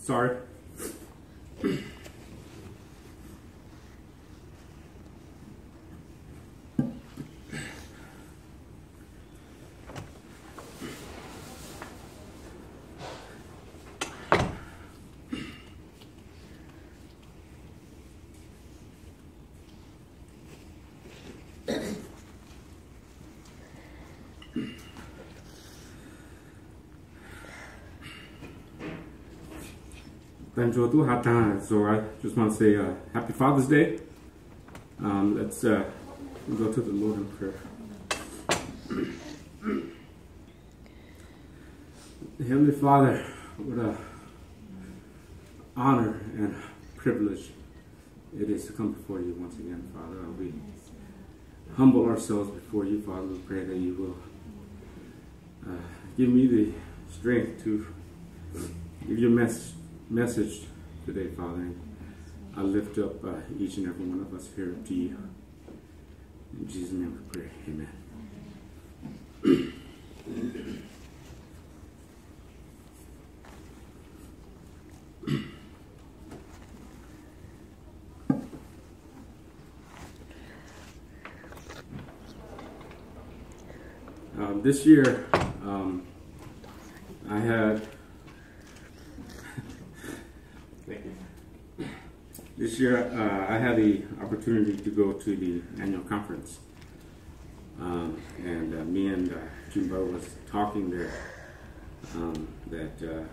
Sorry. So I just want to say Happy Father's Day. Let's go to the Lord in prayer. Heavenly Father, what an honor and privilege it is to come before you once again, Father. We humble ourselves before you, Father. We pray that you will give me the strength to give your message today, Father. I lift up each and every one of us here to you. In Jesus' name we pray. Amen. This year, I had the opportunity to go to the annual conference, and me and Jimbo was talking there that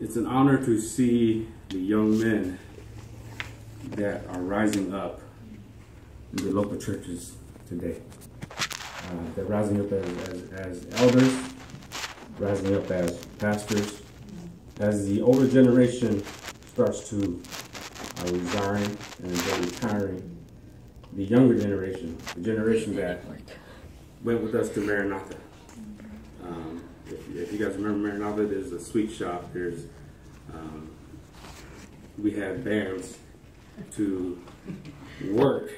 it's an honor to see the young men that are rising up in the local churches today. They're rising up as elders, rising up as pastors. As the older generation starts to resign and they're retiring, the younger generation, the generation that went with us to Maranatha. If you guys remember Maranatha, there's a sweet shop. We had bands to work,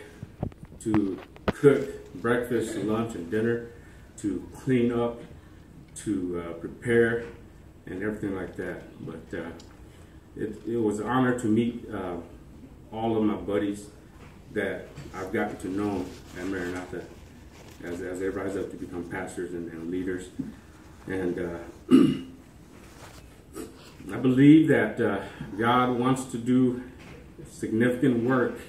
to cook breakfast, lunch, and dinner, to clean up, to prepare, and everything like that. But it was an honor to meet all of my buddies that I've gotten to know at Maranatha as they rise up to become pastors and leaders. And I believe that God wants to do significant work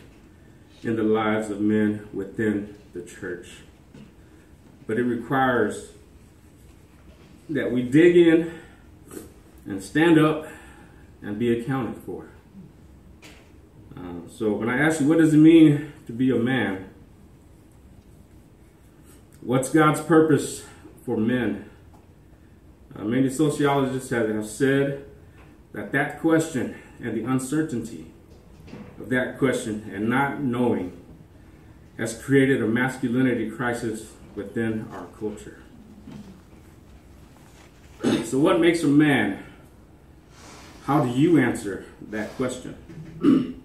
in the lives of men within the church. But it requires that we dig in and stand up and be accounted for. So when I ask you, what does it mean to be a man? What's God's purpose for men? Many sociologists have said that question and the uncertainty of that question and not knowing has created a masculinity crisis within our culture. So what makes a man? How do you answer that question?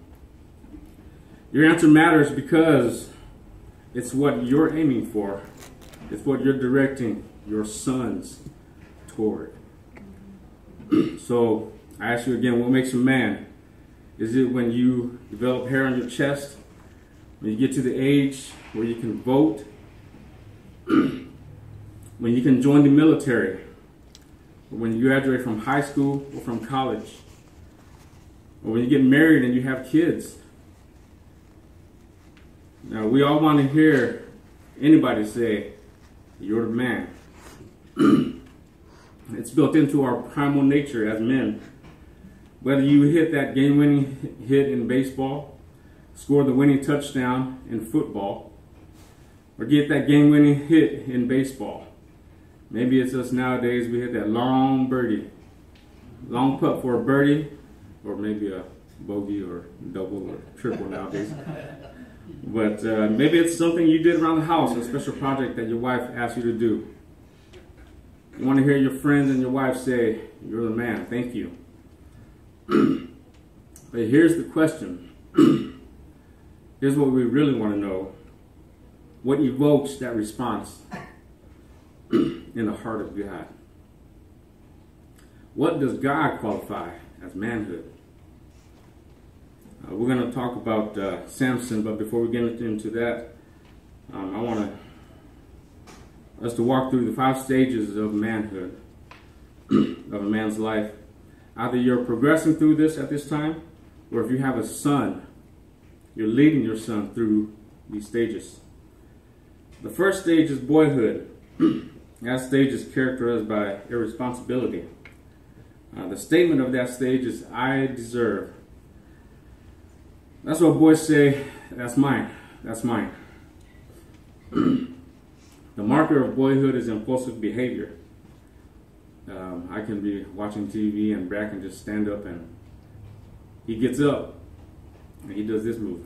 Your answer matters because it's what you're aiming for. It's what you're directing your sons toward. So I ask you again, what makes a man? Is it when you develop hair on your chest? When you get to the age where you can vote? When you can join the military? Or when you graduate from high school or from college? Or when you get married and you have kids? Now, we all want to hear anybody say, you're the man. It's built into our primal nature as men. Whether you hit that game-winning hit in baseball, score the winning touchdown in football, or get that game-winning hit in baseball. Maybe it's us nowadays, we hit that long birdie, long putt for a birdie, or maybe a bogey or double or triple nowadays. But maybe it's something you did around the house, a special project that your wife asked you to do. You want to hear your friends and your wife say, you're the man, thank you. But here's the question. Here's what we really want to know. What evokes that response? in the heart of God. What does God qualify as manhood? We're going to talk about Samson, but before we get into that, I want us to walk through the 5 stages of manhood, of a man's life. Either you're progressing through this at this time, or if you have a son, you're leading your son through these stages. The first stage is boyhood. That stage is characterized by irresponsibility. The statement of that stage is, I deserve. That's what boys say, that's mine, that's mine. The marker of boyhood is impulsive behavior. I can be watching TV and Brad can just stand up and he gets up and he does this move.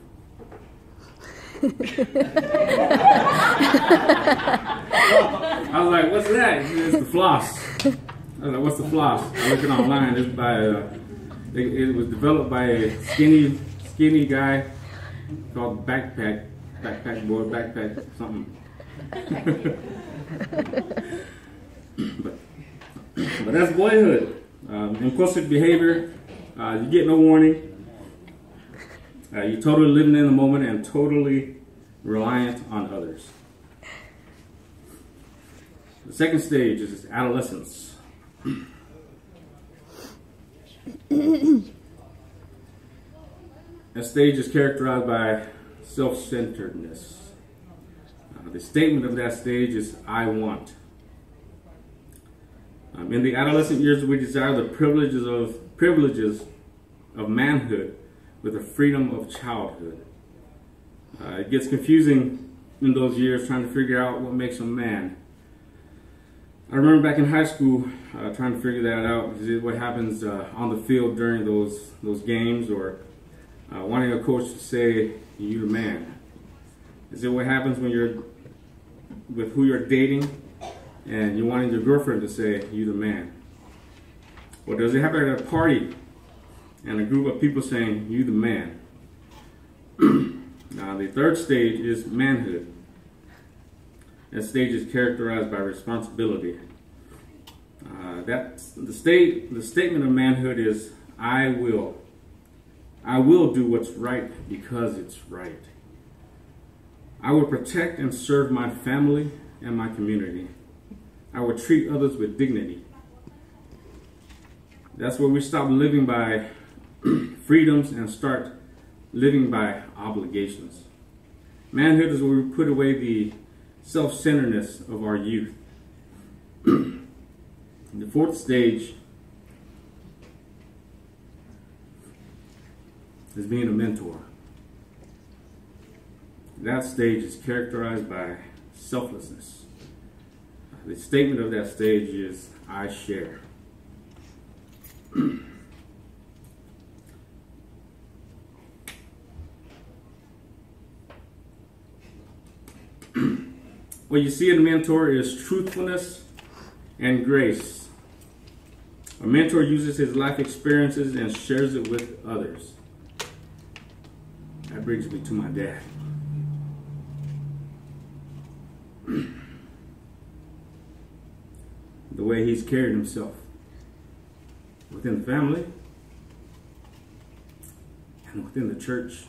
I was like, what's that? It's the floss. I was like, what's the floss? I looked it online. It's by it was developed by a skinny guy called Backpack something. but that's boyhood. Impulsive behavior. You get no warning. You're totally living in the moment and totally reliant on others. The second stage is adolescence. That stage is characterized by self-centeredness. The statement of that stage is, I want. In the adolescent years, we desire the privileges of manhood with the freedom of childhood. It gets confusing in those years trying to figure out what makes a man. I remember back in high school trying to figure that out. Is it what happens on the field during those games, or wanting a coach to say, you the man? Is it what happens when you're with who you're dating and you're wanting your girlfriend to say, you the man? Or does it happen at a party and a group of people saying, you the man? Now, the third stage is manhood. That stage is characterized by responsibility. The statement of manhood is, I will do what's right because it's right. I will protect and serve my family and my community. I will treat others with dignity. That's where we stop living by freedoms and start living by obligations. Manhood is where we put away the self-centeredness of our youth. The fourth stage is being a mentor. That stage is characterized by selflessness. The statement of that stage is, I share. What you see in a mentor is truthfulness and grace. A mentor uses his life experiences and shares it with others. That brings me to my dad. The way he's carried himself within the family and within the church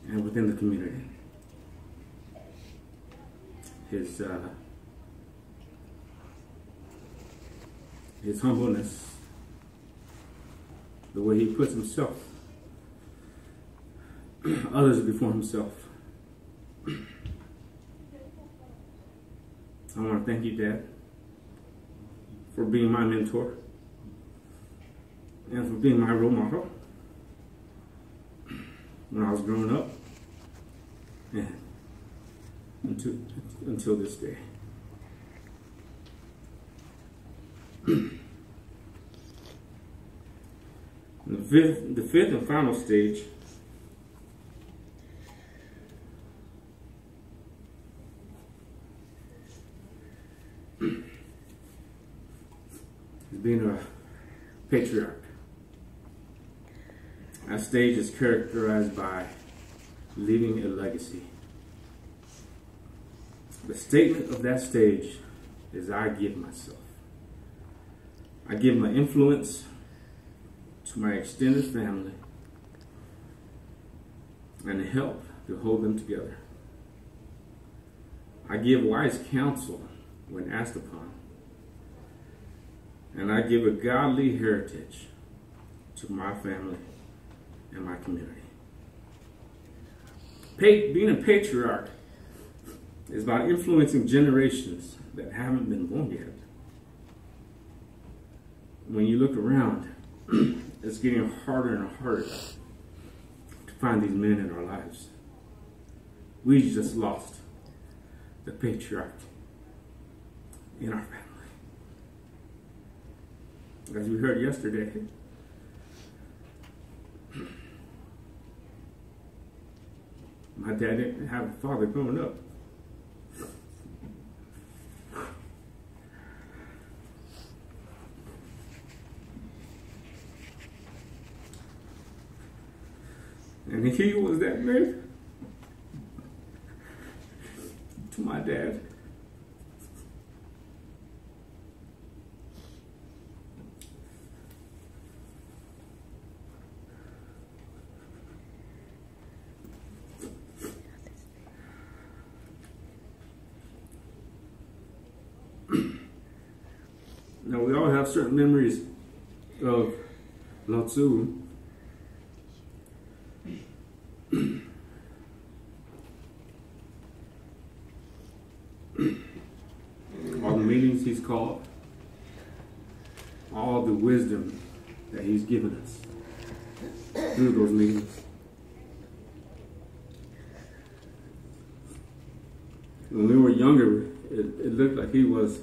and within the community. His humbleness, the way he puts himself, others before himself. I want to thank you, Dad, for being my mentor and for being my role model when I was growing up and until this day. The fifth and final stage is being a patriarch. That stage is characterized by leaving a legacy. The statement of that stage is I give myself. I give my influence to my extended family and the help to hold them together. I give wise counsel when asked upon, and I give a godly heritage to my family and my community. Being a patriarch is about influencing generations that haven't been born yet. When you look around, it's getting harder and harder to find these men in our lives. We just lost the patriarch in our family. As we heard yesterday, my dad didn't have a father growing up. And he was that man to my dad. Now, we all have certain memories of Lao Tzu. All the meetings he's called, all the wisdom that he's given us through those meetings. When we were younger, it looked like he was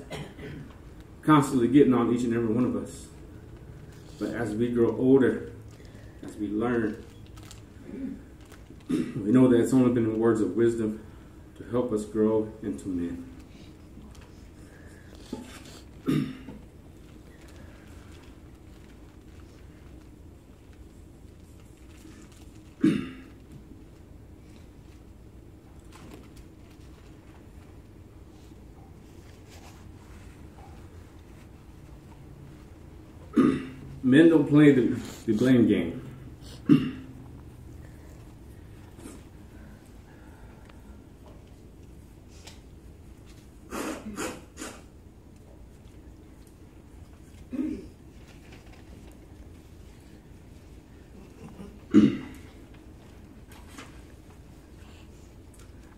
constantly getting on each and every one of us. But as we grow older, as we learn, we know that it's only been words of wisdom to help us grow into men. Men don't play the blame game.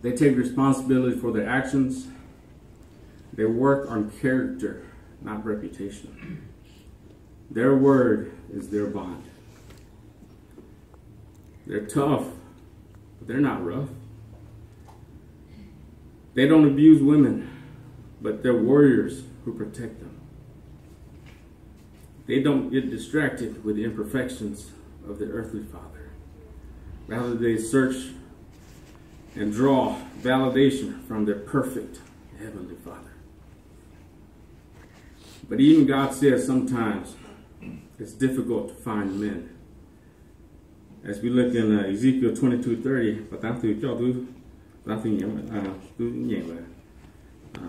They take responsibility for their actions. They work on character, not reputation. Their word is their bond. They're tough, but they're not rough. They don't abuse women, but they're warriors who protect them. They don't get distracted with the imperfections of their earthly father. Rather, they search and draw validation from their perfect heavenly Father. But even God says sometimes it's difficult to find men. As we look in Ezekiel 22:30,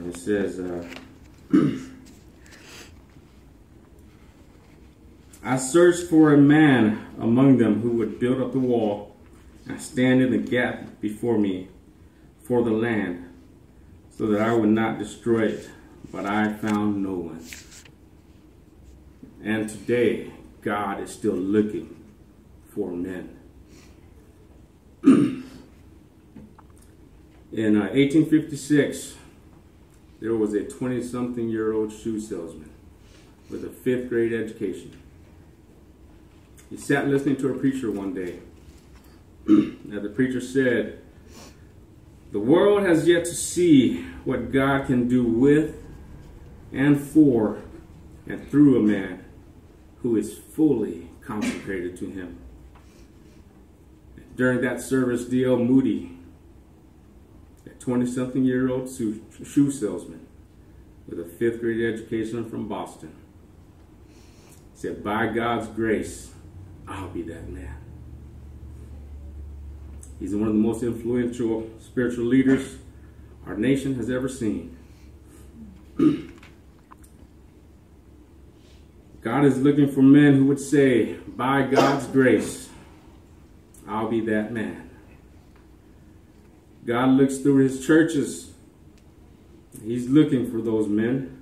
it says, I searched for a man among them who would build up the wall and stand in the gap before me for the land, so that I would not destroy it, but I found no one. And today, God is still looking for men. In 1856, there was a 20-something-year-old shoe salesman with a 5th grade education. He sat listening to a preacher one day. Now the preacher said, the world has yet to see what God can do with and for and through a man who is fully consecrated to him. During that service, D.L. Moody, a 20-something-year-old shoe salesman with a 5th grade education from Boston, said, by God's grace, I'll be that man. He's one of the most influential spiritual leaders our nation has ever seen. God is looking for men who would say, by God's grace, I'll be that man. God looks through his churches. He's looking for those men.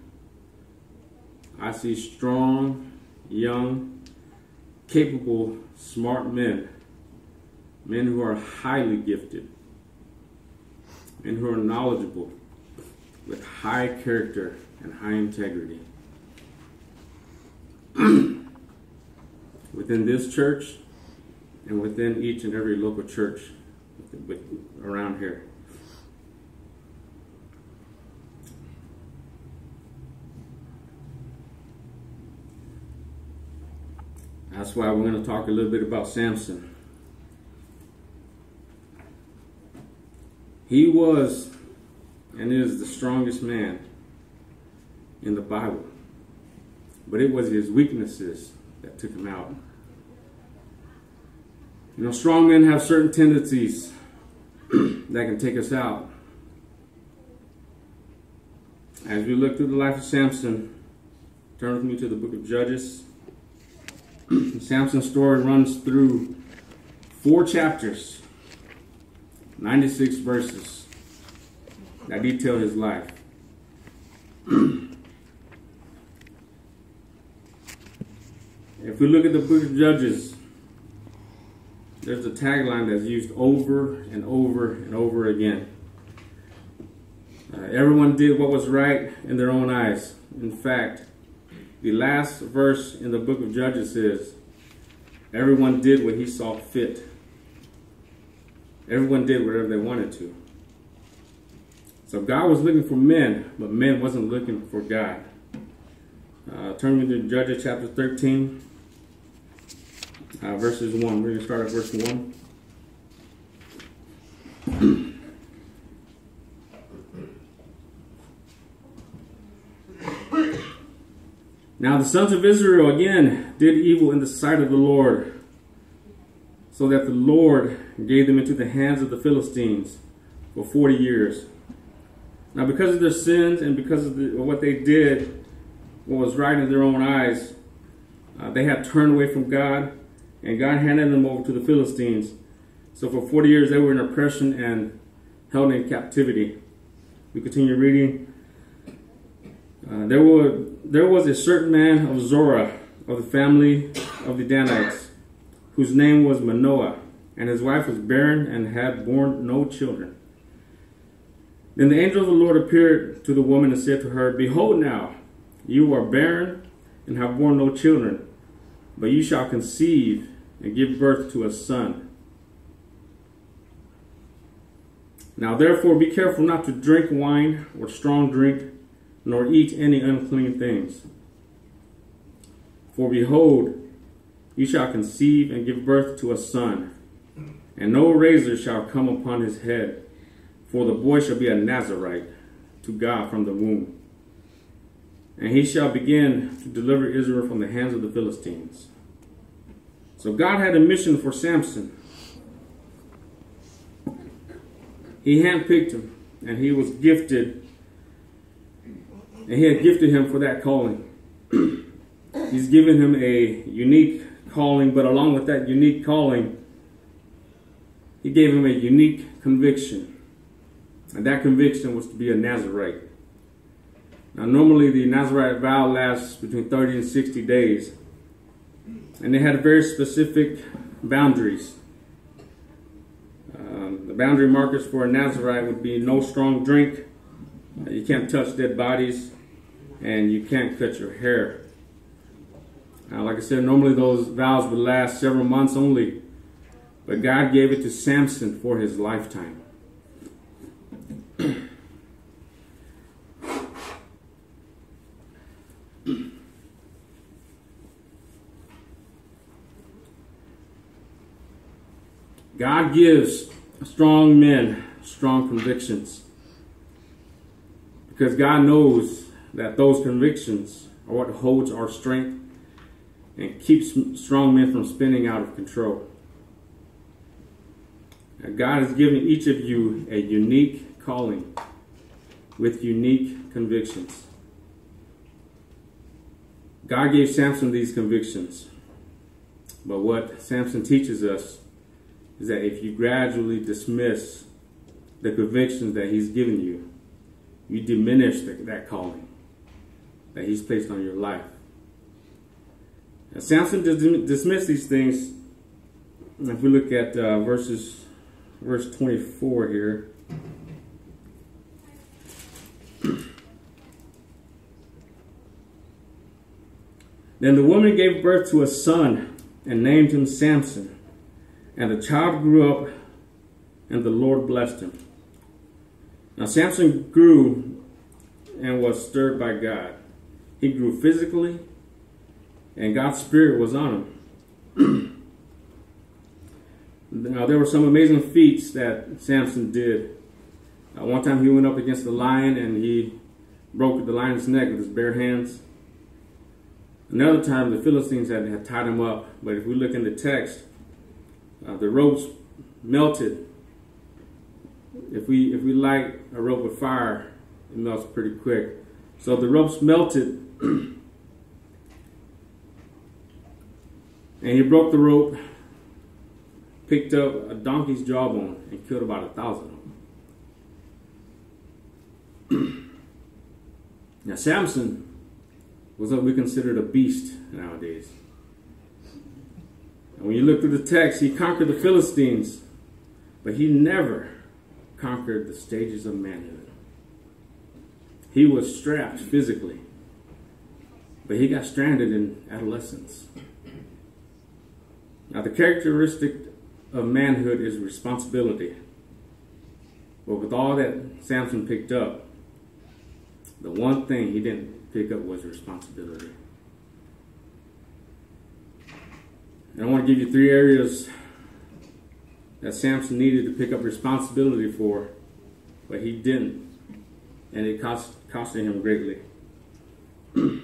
I see strong, young, capable, smart men. Men who are highly gifted. Men who are knowledgeable, with high character and high integrity. Within this church and within each and every local church around here. That's why we're going to talk a little bit about Samson. He was and is the strongest man in the Bible. But it was his weaknesses that took him out. You know, strong men have certain tendencies that can take us out. As we look through the life of Samson, turn with me to the book of Judges. Samson's story runs through 4 chapters, 96 verses that detail his life. If we look at the book of Judges, there's a tagline that's used over and over and over again. Everyone did what was right in their own eyes. In fact, the last verse in the book of Judges says, everyone did what he saw fit. Everyone did whatever they wanted to. So God was looking for men, but men wasn't looking for God. Turn me to Judges chapter 13, verses 1. We're going to start at verse 1. Now the sons of Israel again did evil in the sight of the Lord, so that the Lord gave them into the hands of the Philistines for 40 years. Now because of their sins and because of what they did, what was right in their own eyes, they had turned away from God, and God handed them over to the Philistines. So for 40 years they were in oppression and held in captivity. We continue reading. There was a certain man of Zorah, of the family of the Danites, whose name was Manoah, and his wife was barren and had borne no children. Then the angel of the Lord appeared to the woman and said to her, Behold now, you are barren and have borne no children, but you shall conceive and give birth to a son. Now therefore be careful not to drink wine or strong drink, nor eat any unclean things. For behold, you shall conceive and give birth to a son, and no razor shall come upon his head, for the boy shall be a Nazarite to God from the womb. And he shall begin to deliver Israel from the hands of the Philistines. So God had a mission for Samson. He handpicked him, and he was gifted. And he had gifted him for that calling. He's given him a unique calling, but along with that unique calling, he gave him a unique conviction. And that conviction was to be a Nazarite. Now normally the Nazarite vow lasts between 30 and 60 days. And they had very specific boundaries. The boundary markers for a Nazarite would be no strong drink, you can't touch dead bodies, and you can't cut your hair. Now, like I said, normally those vows would last several months only, but God gave it to Samson for his lifetime. God gives strong men strong convictions, because God knows that those convictions are what holds our strength and keeps strong men from spinning out of control. And God has given each of you a unique calling with unique convictions. God gave Samson these convictions. But what Samson teaches us is that if you gradually dismiss the convictions that he's given you, you diminish that calling that he's placed on your life. And Samson dismissed these things. If we look at verse 24 here. Then the woman gave birth to a son and named him Samson. And the child grew up, and the Lord blessed him. Now Samson grew and was stirred by God. He grew physically, and God's Spirit was on him. Now there were some amazing feats that Samson did. One time he went up against the lion, and he broke the lion's neck with his bare hands. Another time the Philistines had tied him up, but if we look in the text, the ropes melted. If we light a rope with fire, it melts pretty quick. So the ropes melted, and he broke the rope, picked up a donkey's jawbone, and killed about 1,000 of them. Now Samson was what we considered a beast nowadays. And when you look through the text, he conquered the Philistines, but he never conquered the stages of manhood. He was strapped physically, but he got stranded in adolescence. Now the characteristic of manhood is responsibility. But with all that Samson picked up, the one thing he didn't pick up was responsibility. And I want to give you 3 areas that Samson needed to pick up responsibility for, but he didn't. And it costed him greatly. The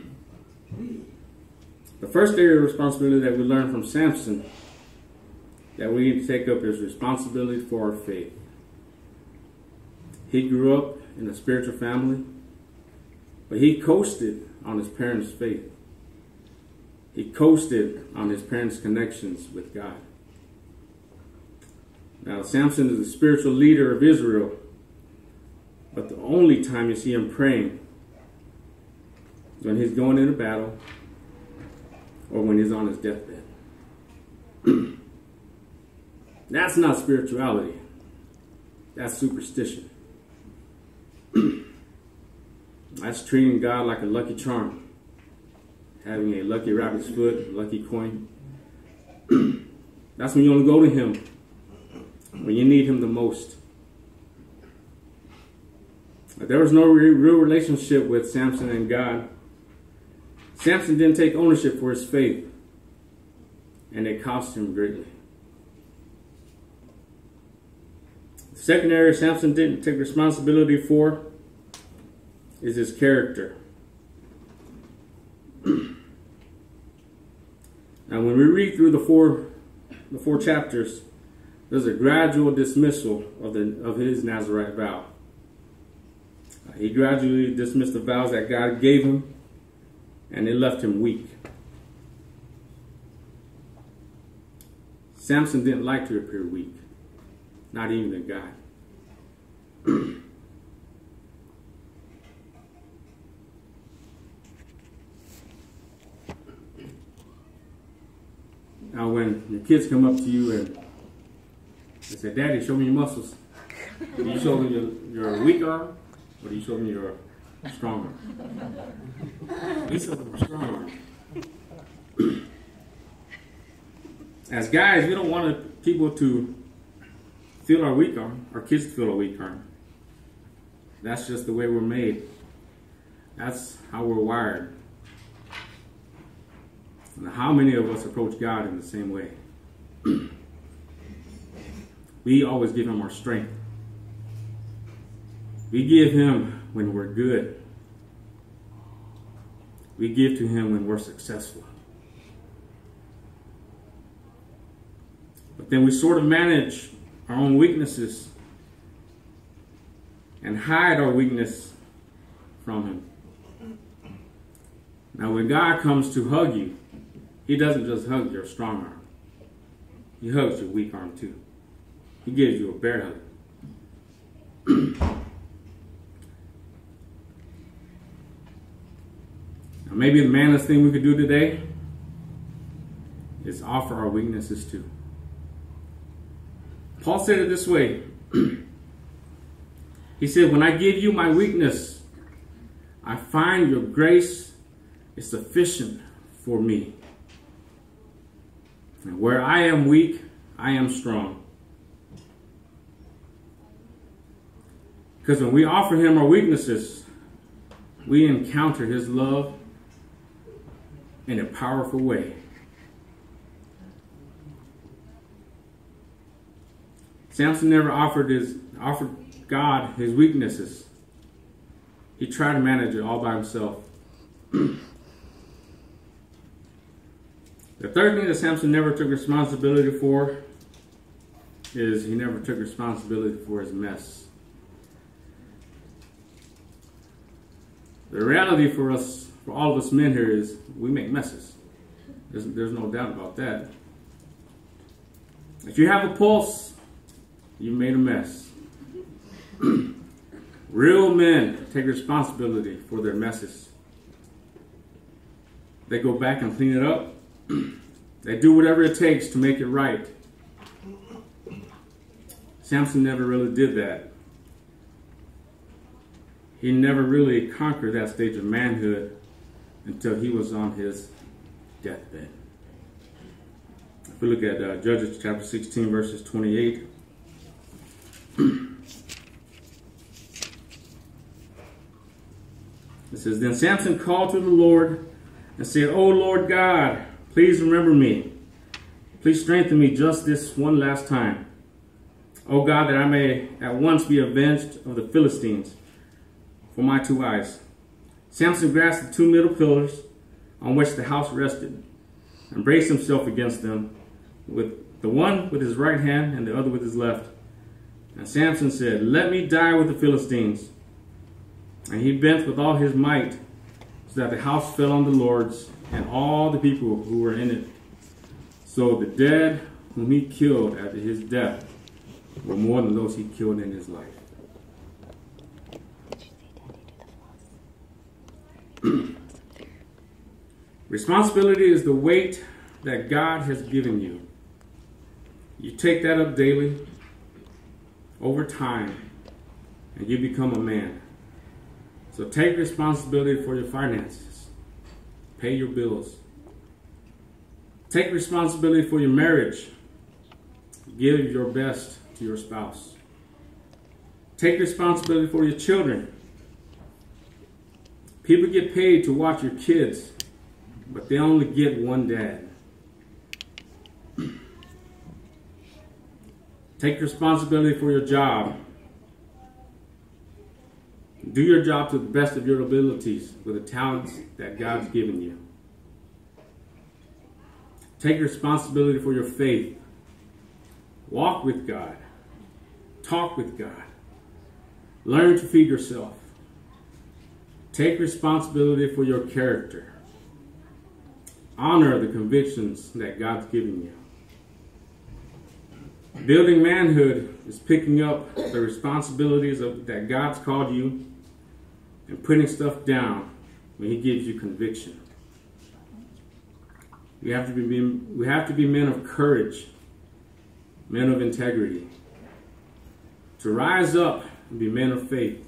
first area of responsibility that we learn from Samson that we need to take up is responsibility for our faith. He grew up in a spiritual family, but he coasted on his parents' faith. He coasted on his parents' connections with God. Now, Samson is the spiritual leader of Israel, but the only time you see him praying is when he's going into battle or when he's on his deathbed. That's not spirituality. That's superstition. That's treating God like a lucky charm. Having a lucky rabbit's foot, a lucky coin. That's when you only go to him when you need him the most. There was no real relationship with Samson and God. Samson didn't take ownership for his faith, and it cost him greatly. The second area Samson didn't take responsibility for is his character. Now, when we read through the four chapters, there's a gradual dismissal of his Nazirite vow. He gradually dismissed the vows that God gave him, and it left him weak. Samson didn't like to appear weak, not even to God. Now, when your kids come up to you and they say, "Daddy, show me your muscles," do you show them your weak arm, or do you show them your strong arm? We show them your strong arm. As guys, we don't want people to feel our weak arm, our kids to feel our weak arm. That's just the way we're made. That's how we're wired. And how many of us approach God in the same way? We always give him our strength. We give him when we're good. We give to him when we're successful. But then we sort of manage our own weaknesses and hide our weakness from him. Now, when God comes to hug you, he doesn't just hug your strong arm. He hugs your weak arm too. He gives you a bear hug. Now, maybe the manliest thing we could do today is offer our weaknesses too. Paul said it this way. He said, when I give you my weakness, I find your grace is sufficient for me. And where I am weak, I am strong. Because when we offer him our weaknesses, we encounter his love in a powerful way. Samson never offered God his weaknesses. He tried to manage it all by himself. The third thing that Samson never took responsibility for is he never took responsibility for his mess. The reality for us, for all of us men here, is we make messes. There's no doubt about that. If you have a pulse, you made a mess. Real men take responsibility for their messes. They go back and clean it up. They do whatever it takes to make it right. Samson never really did that. He never really conquered that stage of manhood until he was on his deathbed. If we look at Judges chapter 16, verses 28. It says, then Samson called to the Lord and said, O Lord God, please remember me. Please strengthen me just this one last time. O God, that I may at once be avenged of the Philistines for my two eyes. Samson grasped the two middle pillars on which the house rested and braced himself against them, with the one with his right hand and the other with his left. And Samson said, let me die with the Philistines. And he bent with all his might, so that the house fell on the lords and all the people who were in it. So the dead whom he killed after his death were more than those he killed in his life. Responsibility is the weight that God has given you. You take that up daily, over time, and you become a man. So take responsibility for your finances. Pay your bills. Take responsibility for your marriage. Give your best to your spouse. Take responsibility for your children. People get paid to watch your kids, but they only get one dad. Take responsibility for your job. Do your job to the best of your abilities with the talents that God's given you. Take responsibility for your faith. Walk with God. Talk with God. Learn to feed yourself. Take responsibility for your character. Honor the convictions that God's given you. Building manhood is picking up the responsibilities that God's called you and putting stuff down when he gives you conviction. We have to be men of courage, men of integrity, to rise up and be men of faith.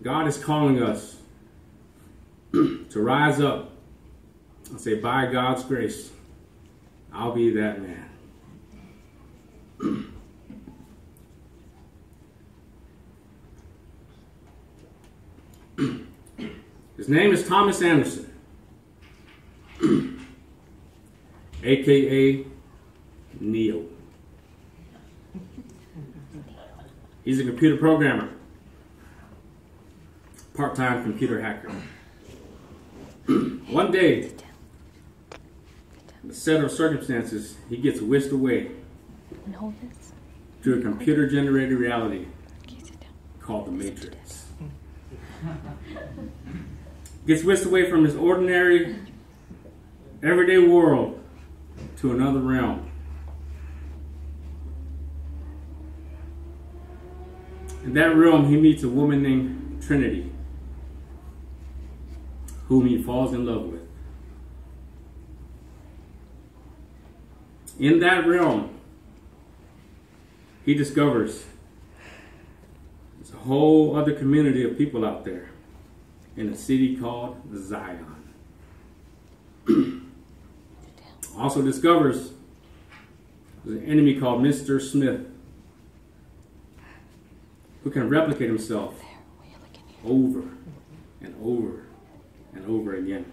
God is calling us to rise up and say, by God's grace, I'll be that man. His name is Thomas Anderson, aka Neo. He's a computer programmer, part-time computer hacker. One day, in a set of circumstances, he gets whisked away to a computer-generated reality called the Matrix. gets whisked away from his ordinary, everyday world to another realm. In that realm, he meets a woman named Trinity, whom he falls in love with. In that realm, he discovers there's a whole other community of people out there in a city called Zion. Also discovers there's an enemy called Mr. Smith, who can replicate himself over and over and over again.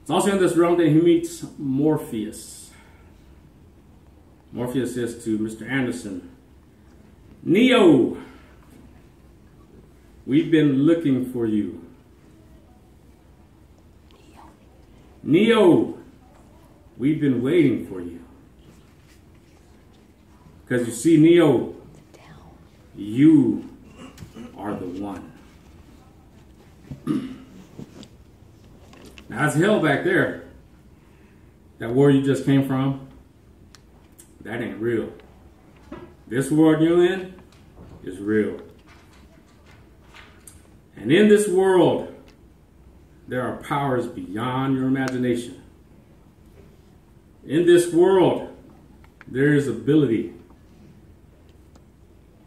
It's also in this realm that he meets Morpheus. Morpheus says to Mr. Anderson, "Neo, we've been looking for you. Neo, we've been waiting for you." Because you see, Neo, you are the one. Now, that's hell back there. That world you just came from, that ain't real. This world you're in is real. And in this world, there are powers beyond your imagination. In this world, there is ability.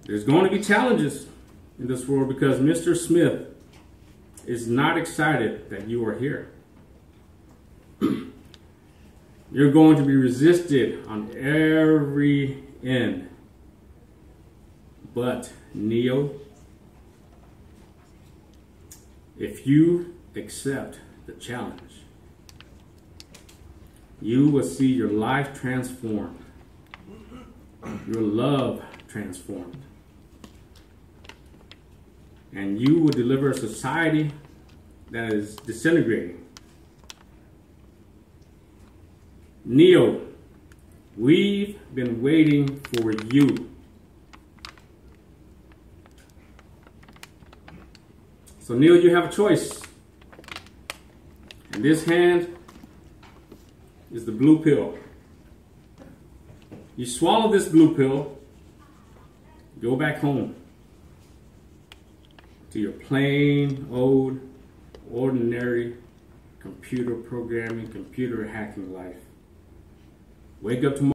There's going to be challenges in this world because Mr. Smith is not excited that you are here. You're going to be resisted on every end. But, Neo, if you accept the challenge, you will see your life transformed, your love transformed, and you will deliver a society that is disintegrating. Neo, we've been waiting for you. So Neo, you have a choice. And this hand is the blue pill. You swallow this blue pill, go back home to your plain old, ordinary computer programming, computer hacking life. Wake up tomorrow.